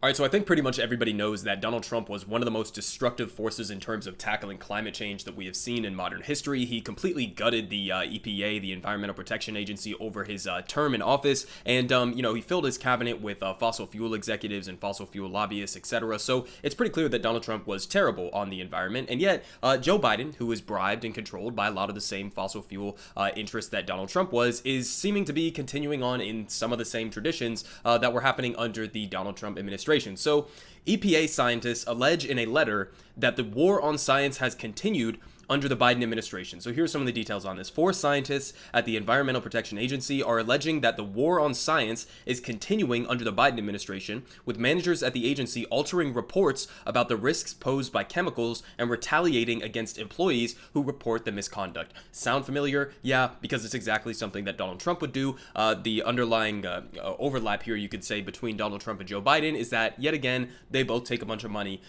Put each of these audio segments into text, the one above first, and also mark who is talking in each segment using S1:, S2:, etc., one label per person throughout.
S1: All right, so I think pretty much everybody knows that Donald Trump was one of the most destructive forces in terms of tackling climate change that we have seen in modern history. He completely gutted the EPA, the Environmental Protection Agency, over his term in office, and he filled his cabinet with fossil fuel executives and fossil fuel lobbyists, etc. So it's pretty clear that Donald Trump was terrible on the environment, and yet Joe Biden, who is bribed and controlled by a lot of the same fossil fuel interests that Donald Trump was, is seeming to be continuing on in some of the same traditions that were happening under the Donald Trump administration. So, EPA scientists allege in a letter that the war on science has continued under the Biden administration. So here's some of the details on this. 4 scientists at the Environmental Protection Agency are alleging that the war on science is continuing under the Biden administration, with managers at the agency altering reports about the risks posed by chemicals and retaliating against employees who report the misconduct. Sound familiar? Yeah, because it's exactly something that Donald Trump would do. The underlying overlap here, you could say, between Donald Trump and Joe Biden is that, yet again, they both take a bunch of money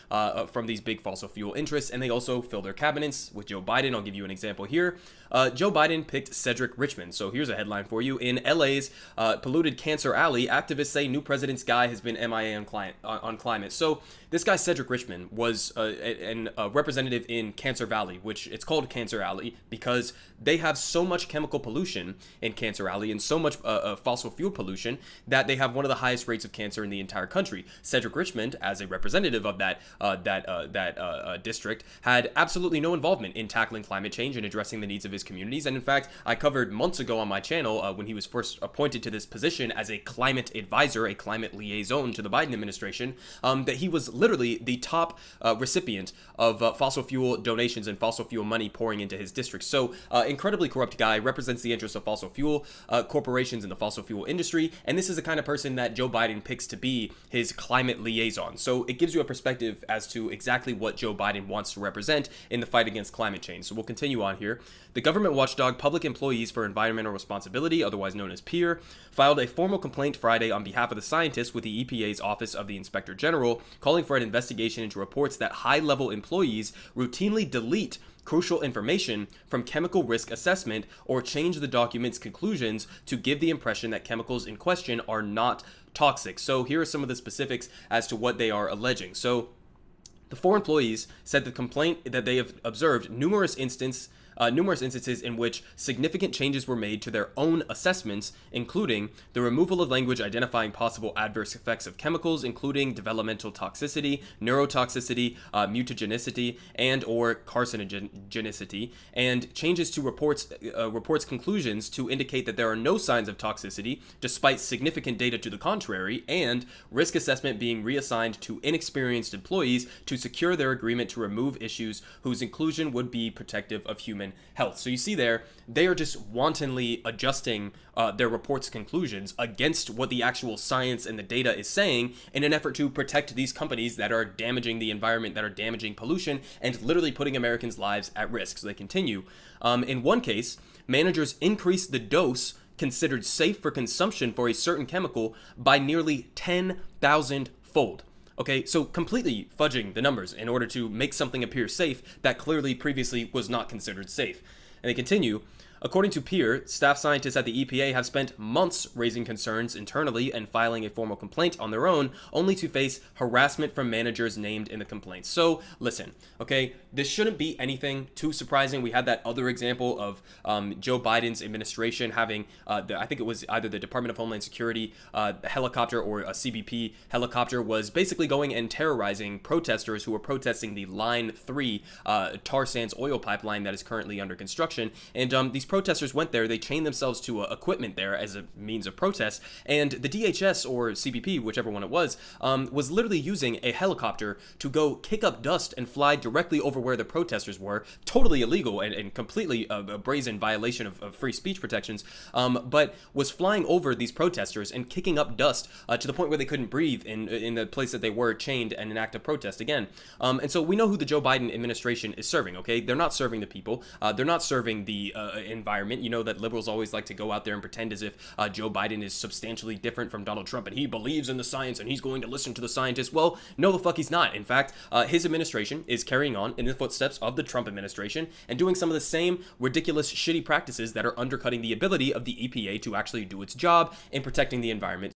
S1: from these big fossil fuel interests, and they also fill their cabinets with Joe Biden. I'll give you an example here. Joe Biden picked Cedric Richmond. So here's a headline for you. In LA's polluted Cancer Alley, activists say new president's guy has been MIA on climate. So this guy, Cedric Richmond, was a representative in Cancer Valley, which it's called Cancer Alley because they have so much chemical pollution in Cancer Alley and so much fossil fuel pollution that they have one of the highest rates of cancer in the entire country. Cedric Richmond, as a representative of that district, had absolutely no involvement in tackling climate change and addressing the needs of his communities. And in fact, I covered months ago on my channel when he was first appointed to this position as a climate advisor, a climate liaison to the Biden administration, that he was literally the top recipient of fossil fuel donations and fossil fuel money pouring into his district. So incredibly corrupt guy, represents the interests of fossil fuel corporations in the fossil fuel industry, and this is the kind of person that Joe Biden picks to be his climate liaison. So it gives you a perspective as to exactly what Joe Biden wants to represent in the fight against climate change. So we'll continue on here. The government watchdog Public Employees for Environmental Responsibility, otherwise known as PEER, filed a formal complaint Friday on behalf of the scientists with the EPA's Office of the Inspector General, calling for an investigation into reports that high-level employees routinely delete crucial information from chemical risk assessment or change the document's conclusions to give the impression that chemicals in question are not toxic. So here are some of the specifics as to what they are alleging. So the 4 employees said the complaint that they have observed numerous instances in which significant changes were made to their own assessments, including the removal of language identifying possible adverse effects of chemicals, including developmental toxicity, neurotoxicity, mutagenicity, and or carcinogenicity, and changes to reports conclusions to indicate that there are no signs of toxicity, despite significant data to the contrary, and risk assessment being reassigned to inexperienced employees to secure their agreement to remove issues whose inclusion would be protective of human health. So you see there, they are just wantonly adjusting their report's conclusions against what the actual science and the data is saying in an effort to protect these companies that are damaging the environment, that are damaging pollution, and literally putting Americans' lives at risk. So they continue. In one case, managers increased the dose considered safe for consumption for a certain chemical by nearly 10,000 fold. Okay, so completely fudging the numbers in order to make something appear safe that clearly previously was not considered safe. And they continue. According to PEER, staff scientists at the EPA have spent months raising concerns internally and filing a formal complaint on their own, only to face harassment from managers named in the complaint. So, listen, okay, this shouldn't be anything too surprising. We had that other example of Joe Biden's administration having, I think it was either the Department of Homeland Security helicopter or a CBP helicopter was basically going and terrorizing protesters who were protesting the Line 3 tar sands oil pipeline that is currently under construction. And these protesters went there, they chained themselves to equipment there as a means of protest, and the DHS or CBP, whichever one it was literally using a helicopter to go kick up dust and fly directly over where the protesters were, totally illegal and completely a brazen violation of free speech protections, but was flying over these protesters and kicking up dust to the point where they couldn't breathe in the place that they were chained and in active protest again. And so we know who the Joe Biden administration is serving, okay? They're not serving the people. They're not serving the environment. You know that liberals always like to go out there and pretend as if Joe Biden is substantially different from Donald Trump and he believes in the science and he's going to listen to the scientists. Well, no, the fuck he's not. In fact, his administration is carrying on in the footsteps of the Trump administration and doing some of the same ridiculous, shitty practices that are undercutting the ability of the EPA to actually do its job in protecting the environment.